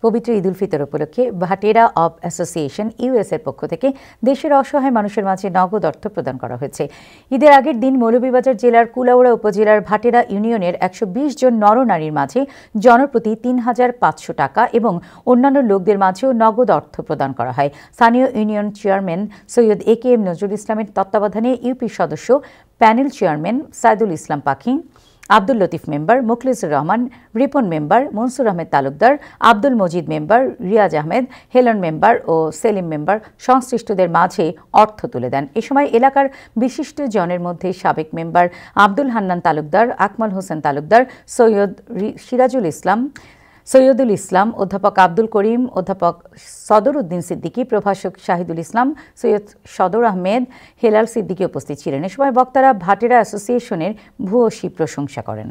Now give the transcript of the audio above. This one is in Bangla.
পবিত্র ঈদ উল ফিতর উপলক্ষে ভাটেরা অব অ্যাসোসিয়েশন ইউএস এর পক্ষ থেকে দেশের অসহায় মানুষের মাঝে নগদ অর্থ প্রদান করা হয়েছে। ঈদের আগের দিন মৌলভীবাজার জেলার কুলাউড়া উপজেলার ভাটেরা ইউনিয়নের ১২০ জন নরনারীর মাঝে জনপ্রতি ৩,৫০০ টাকা এবং অন্যান্য লোকদের মাঝেও নগদ অর্থ প্রদান করা হয়। স্থানীয় union chairman Syed AKM Nazrul ইসলামের তত্ত্বাবধানে ইউপি সদস্য panel chairman Saidul Islam Pakhi, Abdul Latif member, Mukhlisur Rahman, Ripon member, Monsur Ahmed Talukdar, Abdul Majid member, Riaz Ahmed, Helon member ও সেলিম মেম্বার সংশ্লিষ্টদের মাঝে অর্থ তুলে দেন। এ সময় এলাকার বিশিষ্ট জনের মধ্যে সাবেক মেম্বার আব্দুল হান্নান তালুকদার, আকমল হোসেন তালুকদার, সৈয়দুল ইসলাম, অধ্যাপক আব্দুল করিম, অধ্যাপক সদর উদ্দিন সিদ্দিকী, প্রভাষক শাহিদুল ইসলাম, সৈয়দ সদর আহমেদ, হেলাল সিদ্দিকী উপস্থিত ছিলেন। এ সময় বক্তারা ভাটেরা অ্যাসোসিয়েশনের ভূয়সী প্রশংসা করেন।